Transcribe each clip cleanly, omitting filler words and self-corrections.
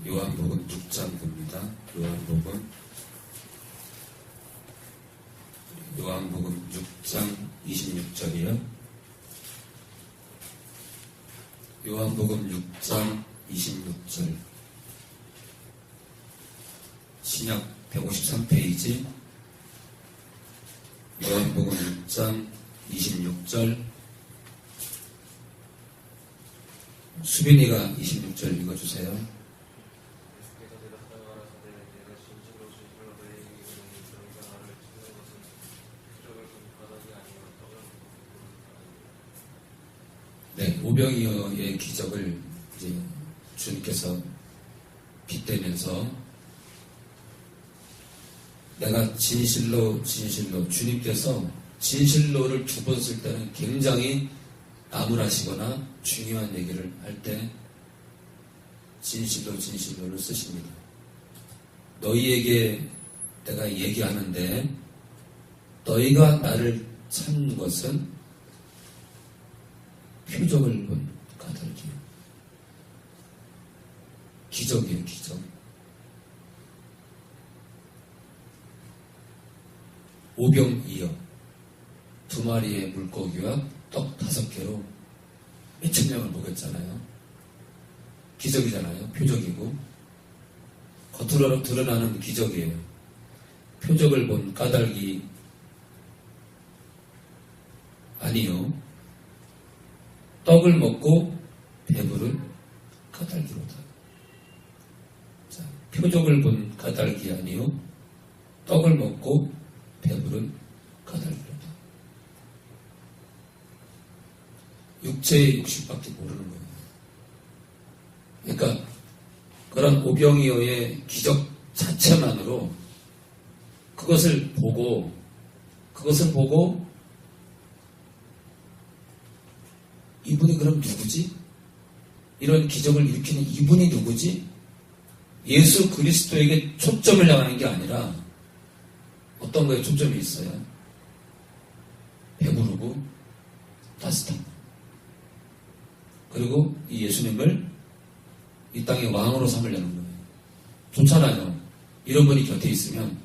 요한복음 6장 봅니다. 요한복음 6장 26절이요. 요한복음 6장 26절. 신약 153페이지. 요한복음 6장 26절. 수빈이가 26절 읽어주세요. 네, 오병이어의 기적을 이제 주님께서 빗대면서 내가 진실로 주님께서 진실로를 두 번 쓸 때는 굉장히 나무라시거나 중요한 얘기를 할 때 진실로를 쓰십니다. 너희에게 내가 얘기하는데 너희가 나를 찾는 것은 표적을 본 까닭이에요. 기적이에요, 기적. 오병이어 2마리의 물고기와 떡 5개로 몇천 명을 먹였잖아요. 기적이잖아요. 표적이고 겉으로 드러나는 기적이에요. 표적을 본 까닭이 아니요. 떡을 먹고 배부른 까닭이로다. 자, 표적을 본 까닭이 아니요. 떡을 먹고 배부른 까닭이로다. 육체의 육식밖에 모르는 거예요. 그러니까 그런 오병이어의 기적 자체만으로 그것을 보고 이분이 그럼 누구지? 이런 기적을 일으키는 이분이 누구지? 예수 그리스도에게 초점을 향하는 게 아니라 어떤 거에 초점이 있어요? 배부르고 따뜻한 거. 그리고 이 예수님을 이 땅의 왕으로 삼으려는 거예요. 좋잖아요. 이런 분이 곁에 있으면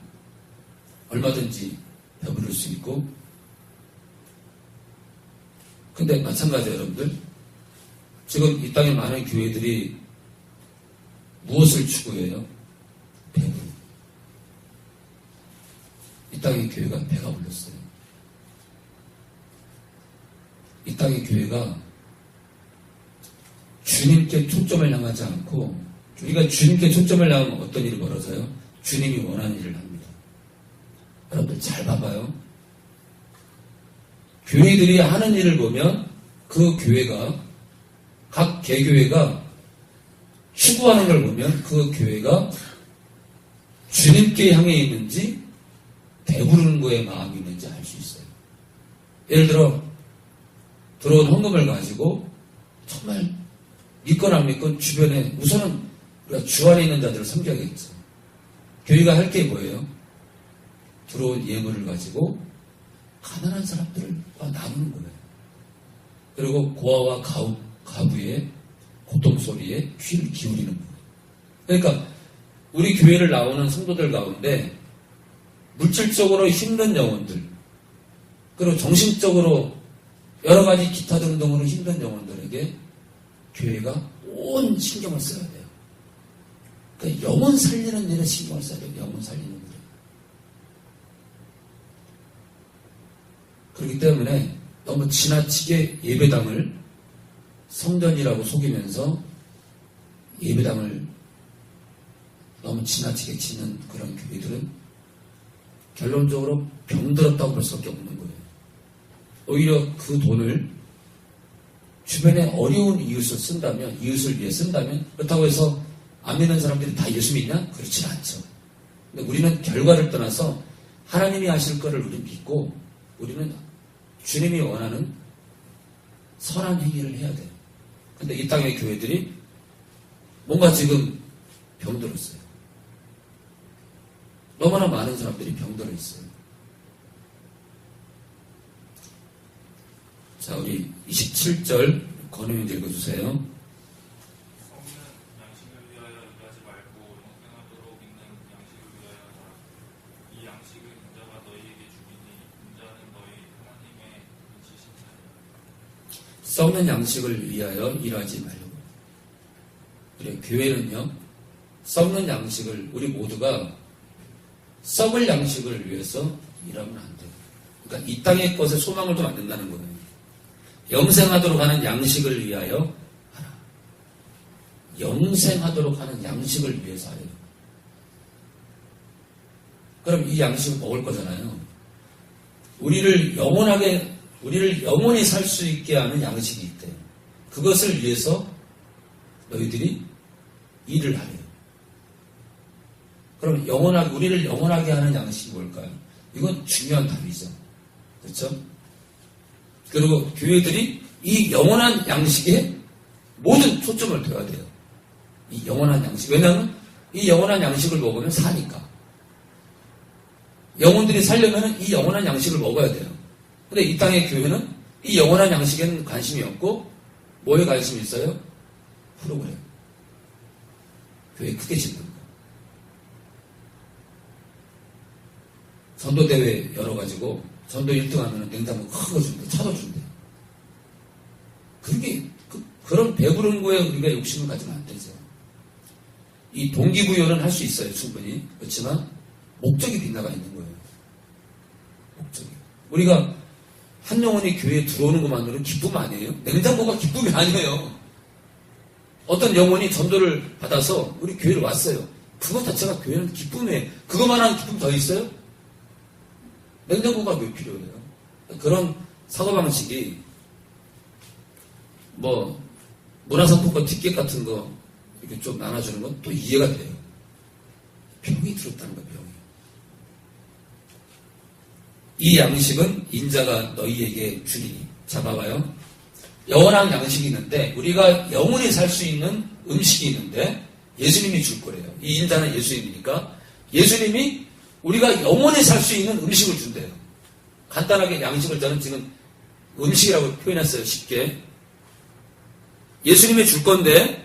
얼마든지 배부를 수 있고. 근데 마찬가지예요, 여러분들. 지금 이 땅의 많은 교회들이 무엇을 추구해요? 배부. 이 땅의 교회가 배가 불렸어요. 이 땅의 교회가 주님께 초점을 향하지 않고, 우리가 주님께 초점을 향하면 어떤 일이 벌어져요? 주님이 원하는 일을 합니다. 여러분들 잘 봐봐요. 교회들이 하는 일을 보면 그 교회가, 각 개교회가 추구하는 걸 보면 그 교회가 주님께 향해 있는지 배부르는 거에 마음이 있는지 알 수 있어요. 예를 들어 들어온 헌금을 가지고 정말 믿건 안 믿건 주변에 우선은 우리가 주 안에 있는 자들을 섬겨야겠죠. 교회가 할 게 뭐예요? 들어온 예물을 가지고 가난한 사람들과 나누는 거예요. 그리고 고아와 가부의 고통소리에 귀를 기울이는 거예요. 그러니까 우리 교회를 나오는 성도들 가운데 물질적으로 힘든 영혼들, 그리고 정신적으로 여러 가지 기타 등등으로 힘든 영혼들에게 교회가 온 신경을 써야 돼요. 그러니까 영혼 살리는 일에 신경을 써야 돼요. 영혼 살리는 일에. 그렇기 때문에 너무 지나치게 예배당을 성전이라고 속이면서 예배당을 너무 지나치게 짓는 그런 교회들은 결론적으로 병들었다고 볼 수밖에 없는 거예요. 오히려 그 돈을 주변에 어려운 이웃을 쓴다면, 이웃을 위해 쓴다면, 그렇다고 해서 안 믿는 사람들이 다 예수 믿냐? 그렇지 않죠. 근데 우리는 결과를 떠나서 하나님이 하실 거를 우리 믿고 우리는 주님이 원하는 선한 행위를 해야 돼요. 근데 이 땅의 교회들이 뭔가 지금 병들었어요. 너무나 많은 사람들이 병들어 있어요. 자, 우리 27절 권우님 읽어주세요. 성인은 양식을 위하여 일하지 말고 썩는 양식을 위하여 일하지 말고. 그래, 교회는요, 썩는 양식을, 우리 모두가 썩을 양식을 위해서 일하면 안 돼요. 그러니까 이 땅의 것에 소망을 좀 안 된다는 거예요. 영생하도록 하는 양식을 위하여 하라. 영생하도록 하는 양식을 위해서 하래요. 그럼 이 양식을 먹을 거잖아요. 우리를 영원히 살 수 있게 하는 양식이 있대요. 그것을 위해서 너희들이 일을 하래요. 그럼 우리를 영원하게 하는 양식이 뭘까요? 이건 중요한 답이죠. 그렇죠? 그리고 교회들이 이 영원한 양식에 모든 초점을 둬야 돼요. 이 영원한 양식. 왜냐하면 이 영원한 양식을 먹으면 사니까. 영혼들이 살려면 이 영원한 양식을 먹어야 돼요. 근데 이 땅의 교회는 이 영원한 양식에는 관심이 없고 뭐에 관심이 있어요? 프로그램. 교회 크게 짓는 거. 전도대회 열어가지고 전도 1등 하면 냉장고 큰 거 준대, 차도 준대. 그런 배부른 거에 우리가 욕심을 가지면 안 되죠. 이 동기부여는 할 수 있어요, 충분히. 그렇지만 목적이 빗나가 있는 거예요. 목적이. 우리가 한 영혼이 교회에 들어오는 것만으로는 기쁨 아니에요? 냉장고가 기쁨이 아니에요. 어떤 영혼이 전도를 받아서 우리 교회를 왔어요. 그것 자체가 교회는 기쁨이에요. 그것만한 기쁨 더 있어요? 냉장고가 왜 필요해요? 그런 사고방식이 문화상품권 티켓 같은 거 이렇게 좀 나눠주는 건 또 이해가 돼요. 병이 들었다는 거예요, 병이. 이 양식은 인자가 너희에게 주리니. 자, 봐봐요. 영원한 양식이 있는데 우리가 영원히 살 수 있는 음식이 있는데 예수님이 줄 거래요. 이 인자는 예수님이니까 예수님이 우리가 영원히 살 수 있는 음식을 준대요. 간단하게 양식을 저는 지금 음식이라고 표현했어요. 쉽게. 예수님이 줄 건데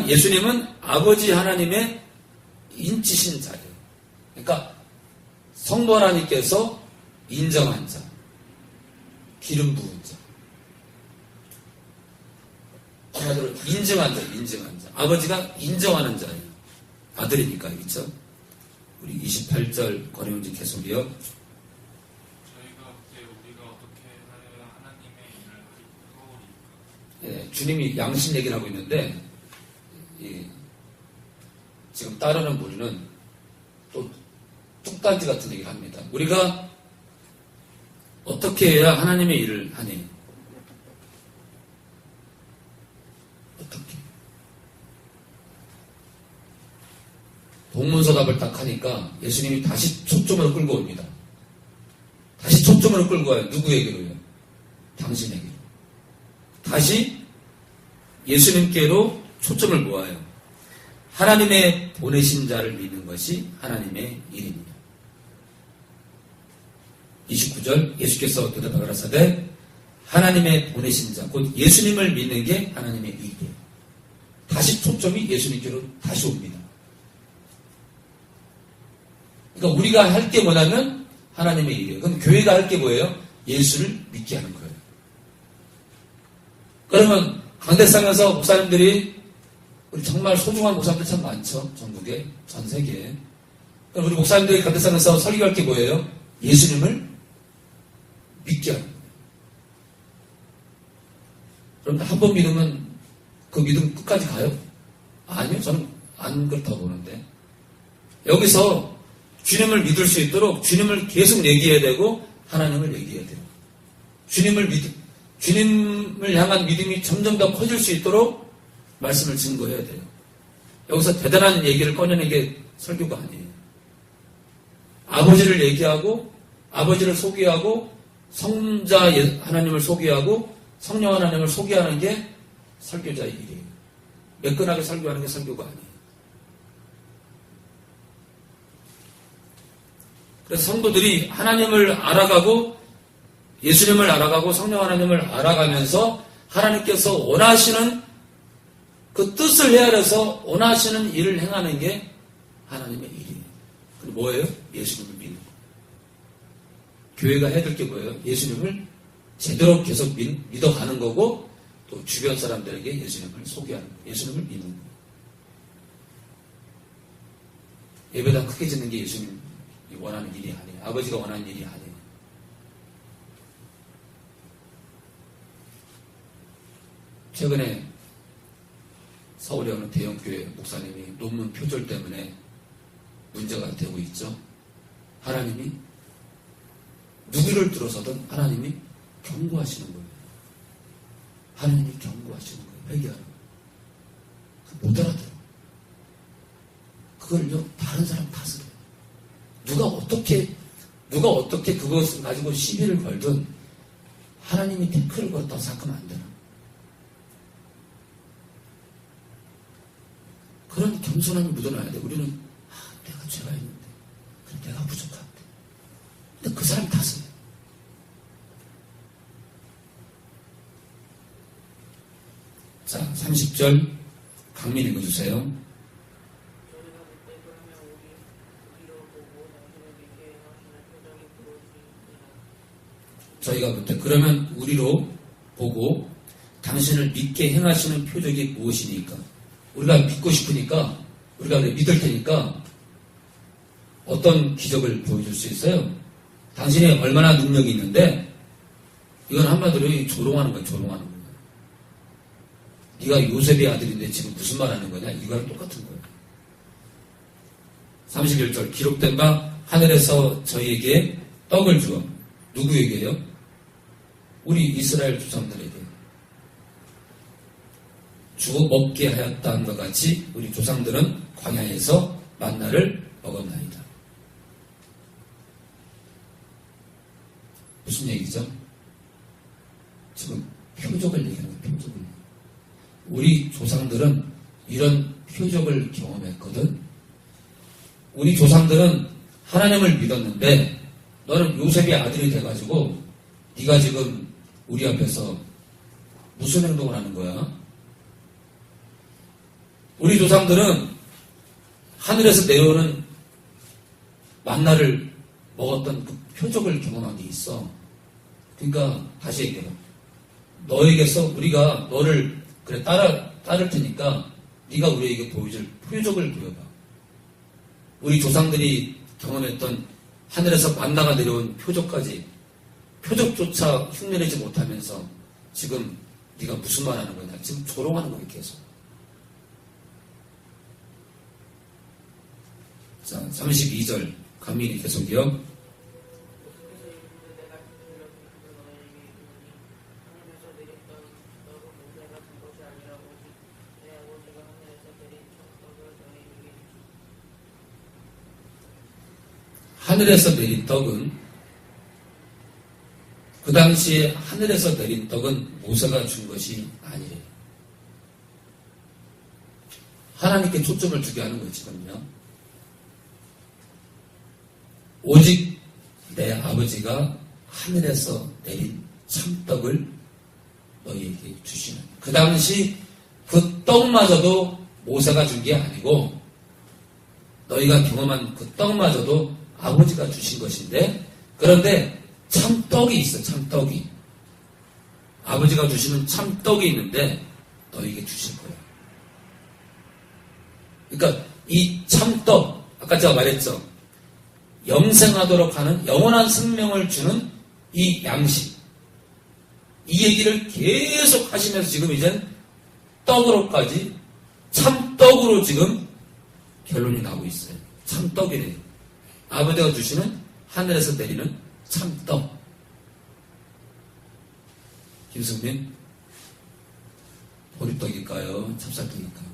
예수님은 아버지 하나님의 인치신 자예요. 그러니까 성부 하나님께서 인정한 자, 기름 부은 자. 한마디로 인정한 자. 아버지가 인정하는 자예요. 아들이니까, 그렇죠? 우리 28절 권해운지 계속이요. 저희가 그때 우리가 어떻게 하여야 하나님의 일을 하리까? 네, 주님이 양식 얘기를 하고 있는데 지금 따르는 무리는 또 뚝단지 같은 얘기를 합니다. 우리가 어떻게 해야 하나님의 일을 하니? 어떻게? 동문서답을 딱 하니까 예수님이 다시 초점으로 끌고 옵니다. 다시 초점으로 끌고 와요. 누구에게로요? 당신에게로. 다시 예수님께로 초점을 모아요. 하나님의 보내신 자를 믿는 것이 하나님의 일입니다. 29절 예수께서 대답하여 가라사대 하나님의 보내신 자, 곧 예수님을 믿는 게 하나님의 일이에요. 다시 초점이 예수님께로 다시 옵니다. 그러니까 우리가 할 게 뭐냐면 하나님의 일이에요. 그럼 교회가 할 게 뭐예요? 예수를 믿게 하는 거예요. 그러면 강대상에서 목사님들이 우리 정말 소중한 목사님들 참 많죠. 전국에, 전 세계에. 그럼 우리 목사님들이 강대상에서 설교할 게 뭐예요? 예수님을 믿게 하는 거예요. 그럼 한 번 믿으면 그 믿음 끝까지 가요? 아니요. 저는 안 그렇다고 보는데. 여기서 주님을 믿을 수 있도록 주님을 계속 얘기해야 되고 하나님을 얘기해야 돼요. 주님을 향한 믿음이 점점 더 커질 수 있도록 말씀을 증거해야 돼요. 여기서 대단한 얘기를 꺼내는 게 설교가 아니에요. 아버지를 얘기하고 아버지를 소개하고 성자 하나님을 소개하고 성령 하나님을 소개하는 게 설교자의 일이에요. 매끈하게 설교하는 게 설교가 아니에요. 그래서 성도들이 하나님을 알아가고 예수님을 알아가고 성령 하나님을 알아가면서 하나님께서 원하시는 그 뜻을 헤아려서 원하시는 일을 행하는 게 하나님의 일이에요. 그럼 뭐예요? 예수님을 믿는 거. 교회가 해야 될 게 뭐예요? 예수님을 제대로 계속 믿어가는 거고 또 주변 사람들에게 예수님을 소개하는 거예요. 예수님을 믿는 거예요. 예배당 크게 짓는 게 예수님이 원하는 일이 아니에요. 아버지가 원하는 일이 아니에요. 최근에 서울의 어느 대형교회 목사님이 논문 표절 때문에 문제가 되고 있죠. 하나님이 누구를 들어서든 하나님이 경고하시는 거예요. 하나님이 경고하시는 거예요. 회개하라고. 못 알아들어. 그걸요 다른 사람 탓을 해요. 누가 어떻게 그것을 가지고 시비를 걸든 하나님이 태클을 걸었다고 생각하면 안 되나. 그런 겸손함이 묻어나야 돼. 우리는 내가 죄가 있는데 그래, 내가 부족한데 근데 그 사람 탓을 해요. 자, 30절 강민 읽어주세요. 저희가 볼 때 그러면 우리로 보고 당신을 믿게 행하시는 표적이 무엇이니까? 우리가 믿고 싶으니까 우리가 믿을 테니까 어떤 기적을 보여줄 수 있어요? 당신이 얼마나 능력이 있는데 이건 한마디로 조롱하는 거야. 조롱하는 거야. 네가 요셉의 아들인데 지금 무슨 말 하는 거냐? 이거랑 똑같은 거예요. 31절 기록된 바 하늘에서 저희에게 떡을 주어. 누구에게요? 우리 이스라엘 조상들에게 주어 먹게 하였다는 것 같이 우리 조상들은 광야에서 만나를 먹었나이다. 무슨 얘기죠? 지금 표적을 얘기하는 거예요. 표적을. 우리 조상들은 이런 표적을 경험했거든. 우리 조상들은 하나님을 믿었는데 너는 요셉의 아들이 돼가지고 네가 지금 우리 앞에서 무슨 행동을 하는 거야? 우리 조상들은 하늘에서 내려오는 만나를 먹었던 그 표적을 경험한 게 있어. 그러니까 다시 얘기해요. 너에게서 우리가 너를 그래 따를 테니까 네가 우리에게 보여줄 표적을 보여봐. 우리 조상들이 경험했던 하늘에서 만나가 내려온 표적까지 표적조차 흉내내지 못하면서 지금 네가 무슨 말 하는 거냐. 지금 조롱하는 거야 계속. 자, 32절 강민이 계속이요. 하늘에서 내린 떡은 그 당시에 하늘에서 내린 떡은 모세가 준 것이 아니에요. 하나님께 초점을 두게 하는 거예요, 지금요. 오직 내 아버지가 하늘에서 내린 참떡을 너희에게 주시는. 그 당시 그 떡마저도 모세가 준 게 아니고 너희가 경험한 그 떡마저도 아버지가 주신 것인데, 그런데 참떡이 있어. 참떡이 아버지가 주시는 참떡이 있는데 너희에게 주실 거예요. 그러니까 이 참떡, 아까 제가 말했죠. 영생하도록 하는 영원한 생명을 주는 이 양식, 이 얘기를 계속 하시면서 지금 이젠 떡으로까지 참떡으로 지금 결론이 나오고 있어요. 참떡이래요. 아버지가 주시는 하늘에서 내리는 참떡. 김승민, 보리떡일까요? 찹쌀떡일까요?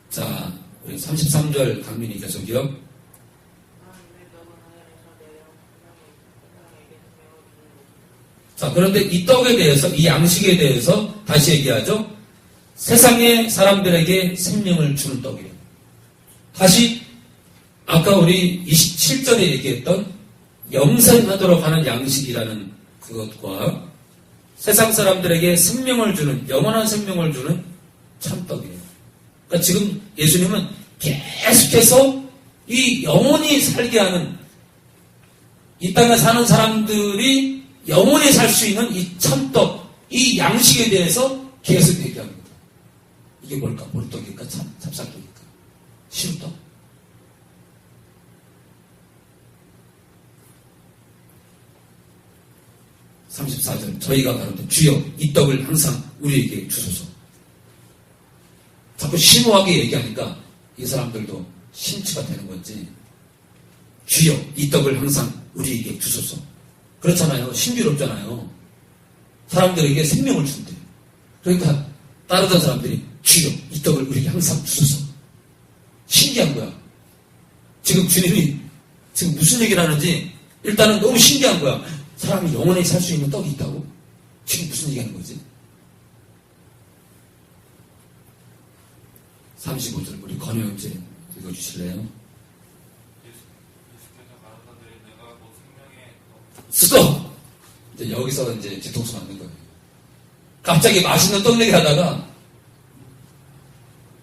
자, 우리 33절 강민이 계속이요. 자, 그런데 이 떡에 대해서, 이 양식에 대해서 다시 얘기하죠. 세상의 사람들에게 생명을 주는 떡이에요. 다시 아까 우리 27절에 얘기했던 영생하도록 하는 양식이라는 그것과 세상 사람들에게 생명을 주는, 영원한 생명을 주는 참떡이에요. 그러니까 지금 예수님은 계속해서 이 영원히 살게 하는 이 땅에 사는 사람들이 영원히 살 수 있는 이 참떡, 이 양식에 대해서 계속 얘기합니다. 이게 뭘까? 보리떡일까? 찹쌀떡일까? 시루떡? 34절 저희가 가로되 주여 이 떡을 항상 우리에게 주소서. 자꾸 심오하게 얘기하니까 이 사람들도 심취가 되는 건지 주여 이 떡을 항상 우리에게 주소서. 그렇잖아요. 신비롭잖아요. 사람들에게 생명을 준대요. 그러니까 따르던 사람들이 주여 이 떡을 우리에게 항상 주소서. 신기한 거야. 지금 주님이 지금 무슨 얘기를 하는지 일단은 너무 신기한 거야. 사람이 영원히 살 수 있는 떡이 있다고? 지금 무슨 얘기하는 거지? 35절 우리 건우 형제 읽어주실래요? 예수께서 가라사대 내가 곧 생명의 스톱! 이제 여기서 이제 뒤통수 맞는 거예요. 갑자기 맛있는 떡 얘기 하다가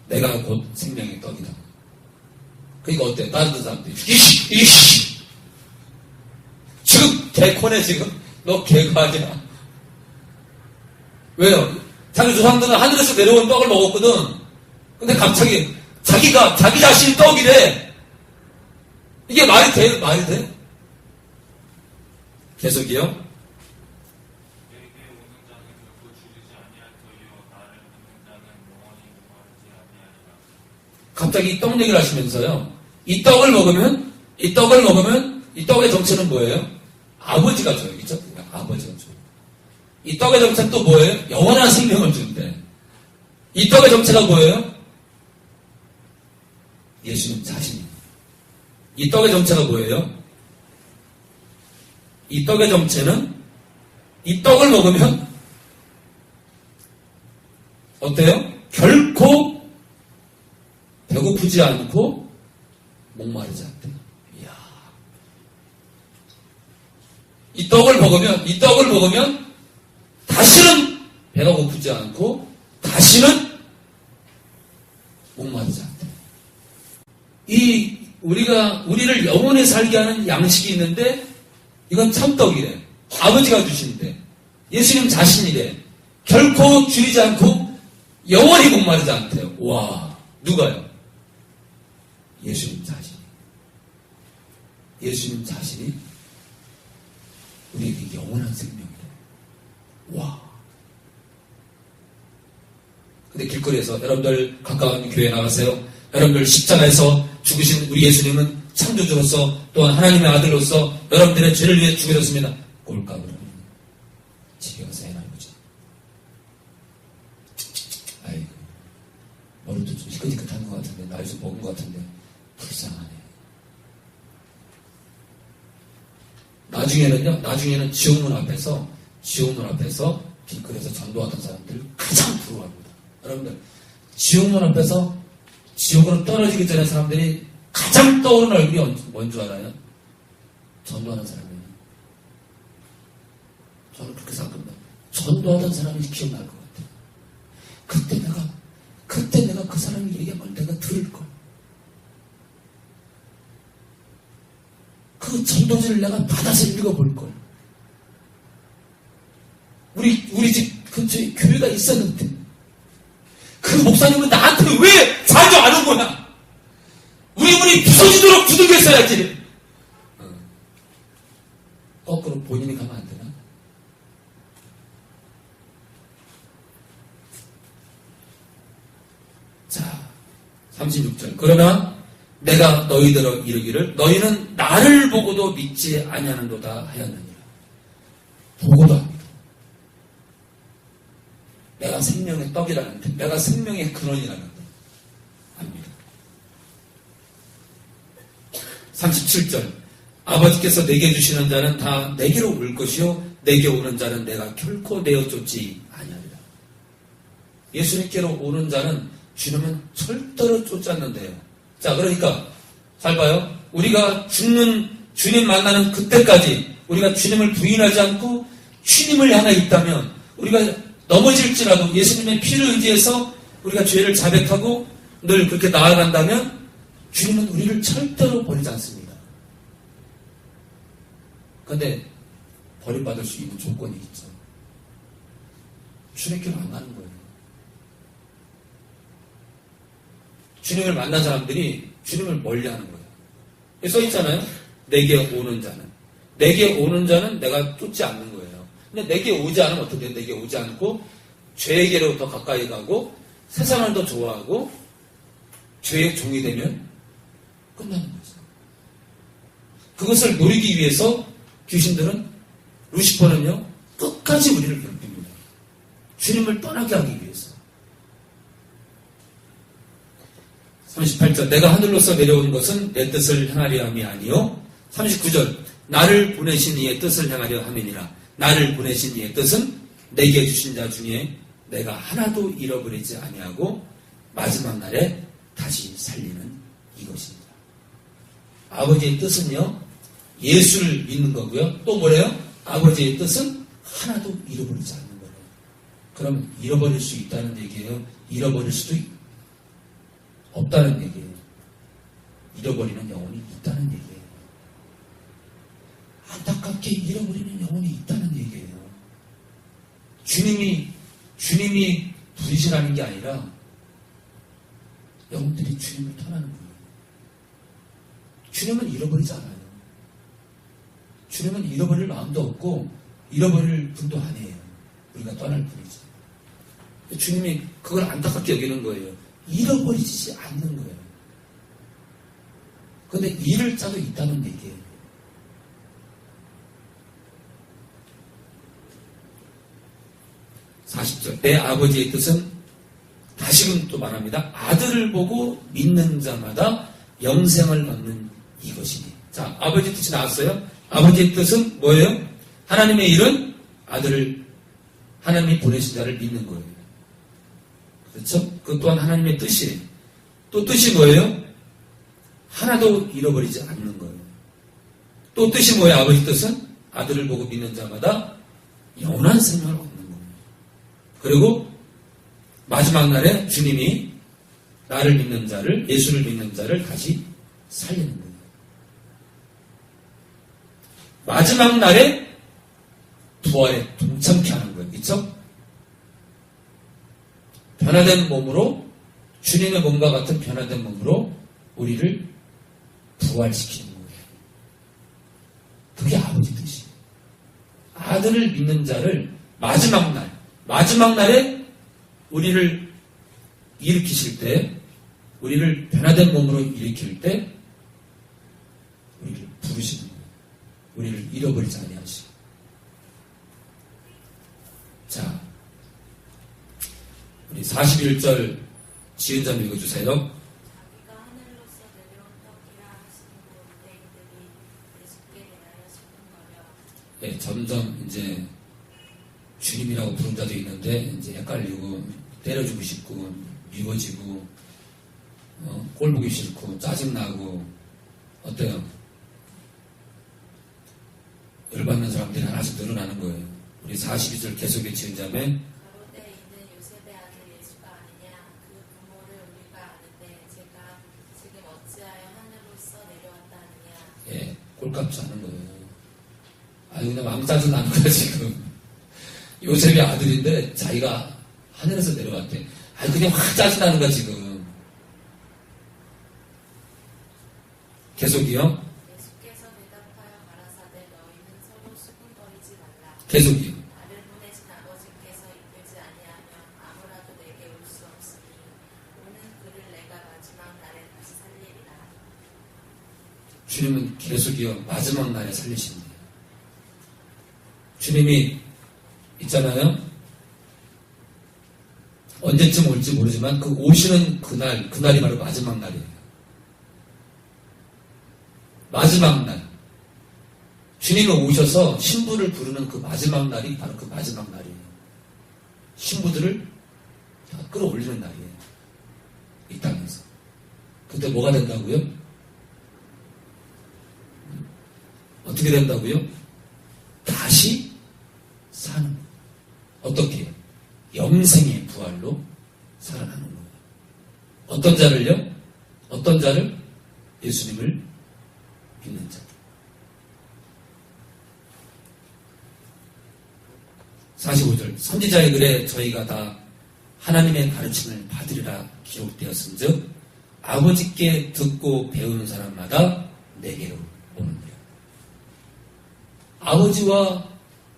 내가 곧 생명의 떡이다. 그러니까 어때? 다른 사람들이 이씨! 지금 개코네 지금? 너 개가 아니야. 왜요? 자기 조상들은 하늘에서 내려온 떡을 먹었거든. 근데 갑자기 자기 자신이 떡이래. 이게 말이 돼? 말이 돼? 계속이요. 내게 오는 자는 결코 줄이지 아니할 터이요 나를 믿는 자는 영원히 목마르지 아니하리라. 갑자기 이 떡 얘기를 하시면서요. 이 떡을 먹으면 이 떡의 정체는 뭐예요? 아버지가 줘요. 그죠? 아버지가 줘요. 이 떡의 정체는 또 뭐예요? 영원한 생명을 주는데. 이 떡의 정체가 뭐예요? 예수님 자신이에요. 이 떡의 정체가 뭐예요? 이 떡의 정체는 이 떡을 먹으면 어때요? 결코 배고프지 않고 목마르지 않대요. 이야. 이 떡을 먹으면 다시는 배가 고프지 않고 다시는 목마르지 않대요. 우리를 영원히 살게 하는 양식이 있는데 이건 참떡이래. 아버지가 주시는데 예수님 자신이래. 결코 줄이지 않고 영원히 목마르지 않대요. 와, 누가요? 예수님 자신이. 예수님 자신이 우리에게 영원한 생명이래. 와. 근데 길거리에서 여러분들 가까운 교회 나가세요. 여러분들 십자가에서 죽으신 우리 예수님은 창조주로서 또한 하나님의 아들로서 여러분들의 죄를 위해 죽으셨습니다. 꼴까 그러면 집에 가서 해놔보자. 아이고 머리도 좀 희끗희끗한 것 같은데 나이 좀 먹은 것 같은데 불쌍하네. 나중에는 지옥문 앞에서 길거리에서 전도하던 사람들 가장 부러워합니다. 여러분들 지옥문 앞에서 지옥으로 떨어지기 전에 사람들이 가장 떠오르는 얼굴이 뭔 줄 알아요? 전도하는 사람이에요. 저는 그렇게 생각합니다. 전도하던 사람이 기억날 것 같아요. 그때 내가 그 사람이 얘기한 걸 내가 들을걸. 그 전도지를 내가 받아서 읽어볼걸. 우리 집 근처에 교회가 있었는데 그 목사님은 나한테 왜 자주 안 온 거야? 우리 문이 부서지도록 두들겼어야지. 거꾸로 본인이 가면 안 되나? 자, 36절. 그러나 내가 너희들어 이르기를 너희는 나를 보고도 믿지 아니하는도다 하였느니라. 보고도 합니다. 내가 생명의 떡이라는데, 내가 생명의 근원이라는데 압니다. 37절. 아버지께서 내게 주시는 자는 다 내게로 올 것이요 내게 오는 자는 내가 결코 내어 쫓지 아니하리라. 예수님께로 오는 자는 주님은 절대로 쫓지 않는데요. 자, 그러니까 잘 봐요. 우리가 죽는 주님 만나는 그때까지 우리가 주님을 부인하지 않고 주님을 향해 있다면 우리가 넘어질지라도 예수님의 피를 의지해서 우리가 죄를 자백하고 늘 그렇게 나아간다면 주님은 우리를 절대로 버리지 않습니다. 근데 버림받을 수 있는 조건이 있죠. 주님께로 안 가는 거예요. 주님을 만난 사람들이 주님을 멀리하는 거예요. 써 있잖아요. 내게 오는 자는. 내게 오는 자는 내가 쫓지 않는 거예요. 근데 내게 오지 않으면 어떻게 돼요? 내게 오지 않고 죄에게로 더 가까이 가고 세상을 더 좋아하고 죄의 종이 되면 끝나는 거죠. 그것을 노리기 위해서 귀신들은 루시퍼는요 끝까지 우리를 괴롭힙니다. 주님을 떠나게 하기 위해서. 38절 내가 하늘로서 내려온 것은 내 뜻을 행하려 함이 아니요 39절 나를 보내신 이의 뜻을 행하려 함이니라. 나를 보내신 이의 뜻은 내게 주신 자 중에 내가 하나도 잃어버리지 아니하고 마지막 날에 다시 살리는 이것입니다. 아버지의 뜻은요 예수를 믿는 거고요. 또 뭐래요? 아버지의 뜻은 하나도 잃어버리지 않는 거예요. 그럼 잃어버릴 수 있다는 얘기예요? 잃어버릴 수도 없다는 얘기예요. 잃어버리는 영혼이 있다는 얘기예요. 안타깝게 잃어버리는 영혼이 있다는 얘기예요. 주님이 부르시라는 게 아니라 영혼들이 주님을 떠나는 거예요. 주님은 잃어버리지 않아요. 주님은 잃어버릴 마음도 없고 잃어버릴 분도 아니에요. 우리가 떠날 뿐이죠. 주님이 그걸 안타깝게 여기는 거예요. 잃어버리지 않는 거예요. 그런데 잃을 자도 있다는 얘기예요. 내 아버지의 뜻은 다시금 또 말합니다. 아들을 보고 믿는 자마다 영생을 얻는 이것이니. 자, 아버지의 뜻이 나왔어요. 아버지의 뜻은 뭐예요? 하나님의 일은 아들을 하나님이 보내신 자를 믿는 거예요. 그렇죠? 그 또한 하나님의 뜻이에요. 또 뜻이 뭐예요? 하나도 잃어버리지 않는 거예요. 또 뜻이 뭐예요? 아버지 뜻은 아들을 보고 믿는 자마다 영원한 생명을 얻는 거예요. 그리고 마지막 날에 주님이 나를 믿는 자를, 예수를 믿는 자를 다시 살리는 거예요. 마지막 날에 부활에 동참케 하는 거예요. 그렇죠? 변화된 몸으로, 주님의 몸과 같은 변화된 몸으로 우리를 부활시키는 거예요. 그게 아버지 뜻이에요. 아들을 믿는 자를 마지막 날에 우리를 일으키실 때, 우리를 변화된 몸으로 일으킬 때, 우리를 부르시는 거예요. 우리를 잃어버리지 아니하시고. 자, 우리 41절 지은자님 읽어주세요. 자기가 하늘로서 내려온 떡이라 하시는 유대인들이 예수께 대하여 수군거려. 네, 점점 이제 주님이라고 부른 자도 있는데 이제 헷갈리고 때려주고 싶고 미워지고 꼴 보기 싫고 짜증나고 어때요? 열받는 사람들이 하나씩 늘어나는 거예요. 우리 42절 계속의 지은자매 가로되 이는 요셉의 아들 예수가 아니냐 그 부모를 우리가 아는데 제가 지금 어찌하여 하늘로서 내려왔다느냐. 예, 꼴값지 않은 거예요. 아니 그냥 왕짜증 나는 거야 지금. 요셉의 아들인데 자기가 하늘에서 내려왔대. 아니 그냥 확 짜증나는 거야 지금. 계속이요. 예수께서 대답하여 가라사대 너희는 서로 수군거리지 말라. 계속이요. 나를 보내신 아버지께서 이끌지 아니하면 아무라도 내게 올 수 없으니 오는 그를 내가 마지막 날에 다시 살리리라. 주님은 계속이요. 마지막 날에 살리신대요. 주님이 있잖아요. 언제쯤 올지 모르지만 그 오시는 그날이 바로 마지막 날이에요. 마지막 날. 주님이 오셔서 신부를 부르는 그 마지막 날이 바로 그 마지막 날이에요. 신부들을 다 끌어올리는 날이에요. 이 땅에서. 그때 뭐가 된다고요? 어떻게 된다고요? 다시 사는 거예요. 어떻게? 영생의 부활로 살아나는 거예요. 어떤 자를요? 어떤 자를? 예수님을 믿는 자. 45절 선지자의 글에 저희가 다 하나님의 가르침을 받으리라 기록되었은즉 아버지께 듣고 배우는 사람마다 내게로 오는데요. 아버지와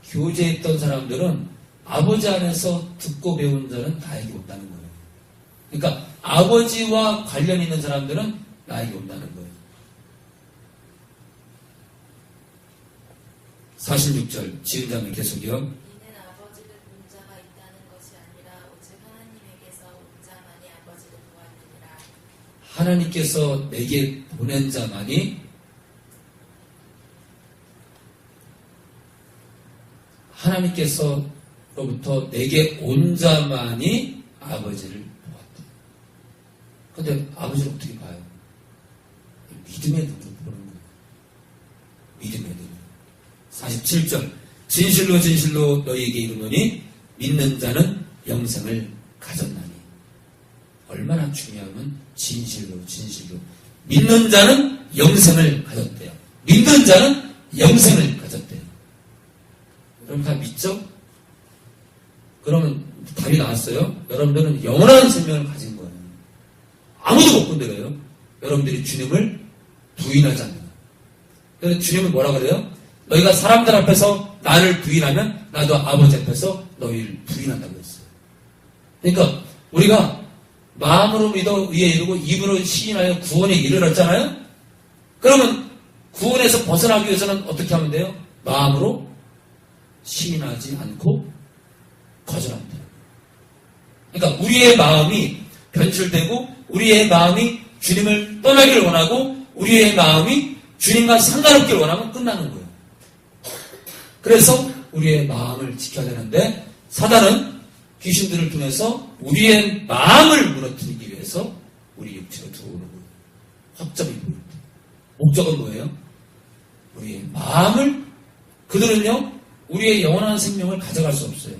교제했던 사람들은 아버지 안에서 듣고 배운 자는 나에게 온다는 거예요. 그러니까 아버지와 관련 있는 사람들은 나에게 온다는 거예요. 46절 지은자는 계속이요. 이는 아버지를 본 자가 있다는 것이 아니라 오직 하나님에게서 온 자만이 아버지를 보았느니라. 하나님께서 내게 보낸 자만이 하나님께서로부터 내게 온 자만이 아버지를 보았다. 근데 아버지를 어떻게 봐요? 믿음의 눈으로 보는 거예요. 믿음의 눈으로. 47절 진실로 진실로 너희에게 이르노니 믿는 자는 영생을 가졌나니. 얼마나 중요하면 진실로 진실로 믿는 자는 영생을 가졌대요. 믿는 자는 영생을 가졌대요. 여러분 다 믿죠? 그러면 답이 나왔어요. 여러분들은 영원한 생명을 가진 거예요. 아무도 못 건드려요. 여러분들이 주님을 부인하지 않는 거예요. 그래서 주님은 뭐라 그래요? 너희가 사람들 앞에서 나를 부인하면 나도 아버지 앞에서 너희를 부인한다고 했어요. 그러니까 우리가 마음으로 믿어 의에 이르고 입으로 시인하여 구원에 이르렀잖아요. 그러면 구원에서 벗어나기 위해서는 어떻게 하면 돼요? 마음으로 시인하지 않고 거절하면 돼요. 그러니까 우리의 마음이 변질되고 우리의 마음이 주님을 떠나기를 원하고 우리의 마음이 주님과 상관없기를 원하면 끝나는 거예요. 그래서 우리의 마음을 지켜야 되는데 사단은 귀신들을 통해서 우리의 마음을 무너뜨리기 위해서 우리 육체로 들어오는 거예요. 확점이 보일 때. 목적은 뭐예요? 우리의 마음을 그들은요 우리의 영원한 생명을 가져갈 수 없어요.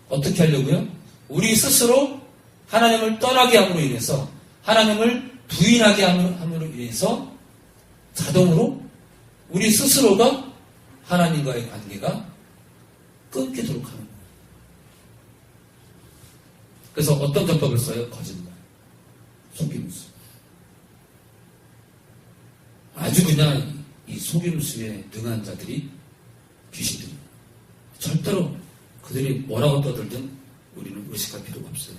어떻게 하려고요? 우리 스스로 하나님을 떠나게 함으로 인해서 하나님을 부인하게 함으로 인해서 자동으로 우리 스스로가 하나님과의 관계가 끊기도록 하는 거예요. 그래서 어떤 전법을 써요? 거짓말, 속임수. 아주 그냥 이 속임수에 능한 자들이 귀신들이 절대로 그들이 뭐라고 떠들든 우리는 의식할 필요가 없어요.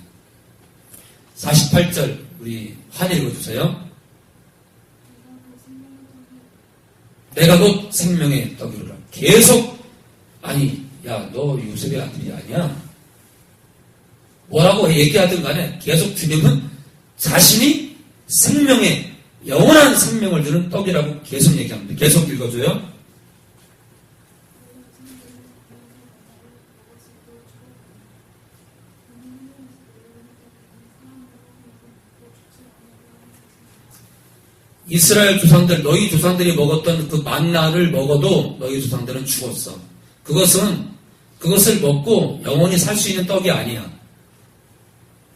48절 우리 환히 읽어주세요. 내가 곧 생명의 떡이로라. 계속 아니 야 너 요셉의 아들이 아니야. 뭐라고 얘기하든 간에 계속 주님은 자신이 생명의 영원한 생명을 주는 떡이라고 계속 얘기합니다. 계속 읽어줘요. 이스라엘 조상들, 너희 조상들이 먹었던 그 만나를 먹어도 너희 조상들은 죽었어. 그것을 먹고 영원히 살 수 있는 떡이 아니야.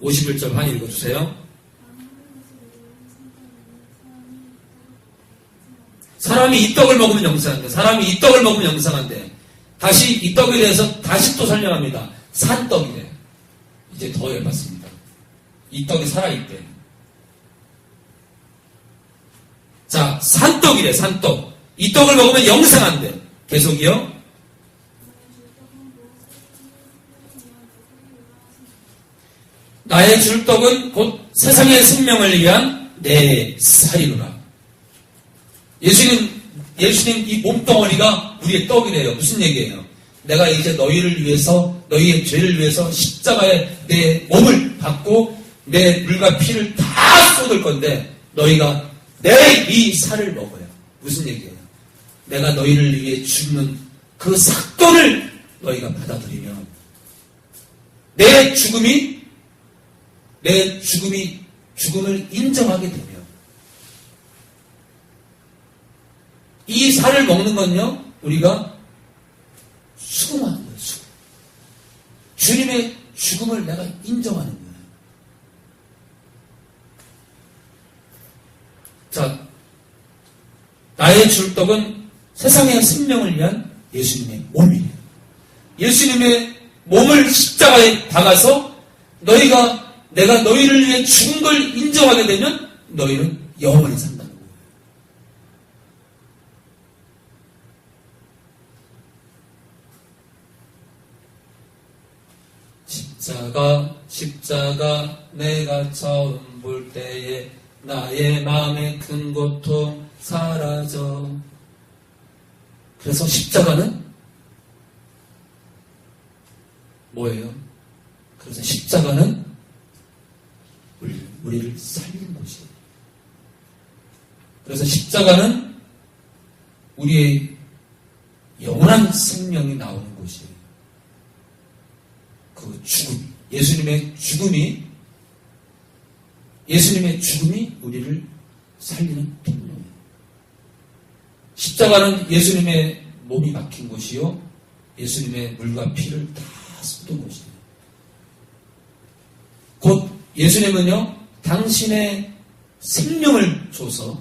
51절 한 읽어주세요. 사람이 이 떡을 먹으면 영생한대. 사람이 이 떡을 먹으면 영생한대. 다시 이 떡에 대해서 다시 또 설명합니다. 산떡이래. 이제 더 열받습니다. 이 떡이 살아있대. 자, 산떡이래, 산떡. 이 떡을 먹으면 영생한대. 계속이요. 나의 줄 떡은 곧 세상의 생명을 위한 내 살이로라. 예수님 이 몸덩어리가 우리의 떡이래요. 무슨 얘기예요? 내가 이제 너희를 위해서, 너희의 죄를 위해서 십자가에 내 몸을 받고 내 물과 피를 다 쏟을 건데 너희가 내 이 살을 먹어요. 무슨 얘기예요? 내가 너희를 위해 죽는 그 사건을 너희가 받아들이면 내 죽음을 인정하게 되면 이 살을 먹는 건요 우리가 수긍하는 거예요. 수긍. 주님의 죽음을 내가 인정하는 거예요. 자, 나의 줄떡은 세상의 생명을 위한 예수님의 몸이에요. 예수님의 몸을 십자가에 박아서 내가 너희를 위해 죽은 걸 인정하게 되면 너희는 영원히 산다는 거예요. 십자가 내가 처음 볼 때에 나의 마음의 큰 고통 사라져. 그래서 십자가는 뭐예요? 그래서 십자가는 우리를 살리는 곳이에요. 그래서 십자가는 우리의 영원한 생명이 나오는 곳이에요. 그 죽음, 예수님의 죽음이 우리를 살리는 통로예요. 십자가는 예수님의 몸이 박힌 곳이요, 예수님의 물과 피를 다 쏟은 곳이에요. 곧 예수님은요, 당신의 생명을 줘서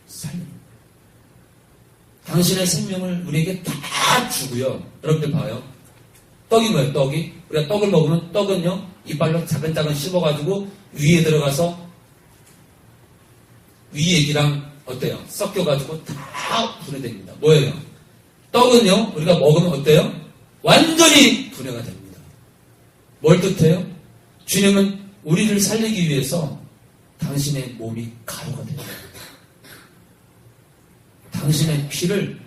살려요. 당신의 생명을 우리에게 다 주고요. 여러분들 봐요. 떡이 뭐예요? 떡이? 우리가 떡을 먹으면 떡은요, 이빨로 작은 씹어가지고 위에 들어가서 위 얘기랑 어때요? 섞여가지고 다 분해됩니다. 뭐예요? 떡은요, 우리가 먹으면 어때요? 완전히 분해가 됩니다. 뭘 뜻해요? 주님은 우리를 살리기 위해서 당신의 몸이 가루가 됩니다. 당신의 피를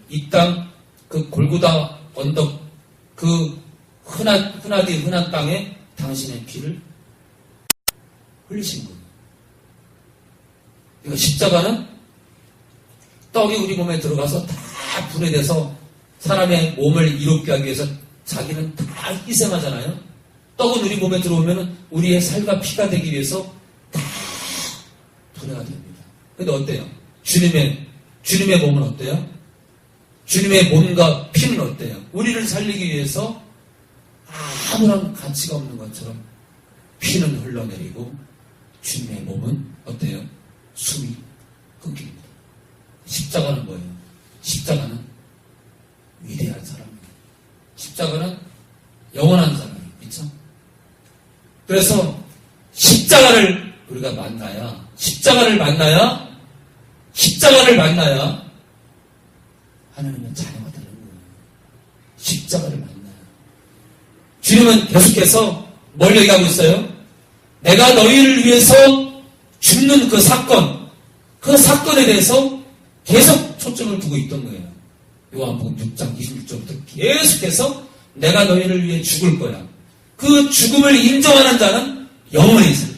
이 땅 그 골고다 언덕 그 흔한 땅에 당신의 피를 흘리신 거예요. 그러니까 십자가는 떡이 우리 몸에 들어가서 다 분해돼서 사람의 몸을 이롭게 하기 위해서 자기는 다 희생하잖아요. 떡은 우리 몸에 들어오면 우리의 살과 피가 되기 위해서 다 분해가 됩니다. 근데 어때요? 주님의 몸은 어때요? 주님의 몸과 피는 어때요? 우리를 살리기 위해서 아무런 가치가 없는 것처럼 피는 흘러내리고 주님의 몸은 어때요? 숨이 끊깁니다. 십자가는 뭐예요? 십자가는 위대한 사람입니다. 십자가는 영원한 사람이에요. 그렇죠? 그래서 십자가를 우리가 만나야 하나님의 자녀가 되는 거예요. 십자가를 만나야. 주님은 계속해서 뭘 얘기하고 있어요? 내가 너희를 위해서 죽는 그 사건에 대해서 계속 초점을 두고 있던 거예요. 요한복음 6장 26절부터 계속해서 내가 너희를 위해 죽을 거야. 그 죽음을 인정하는 자는 영원히 살아.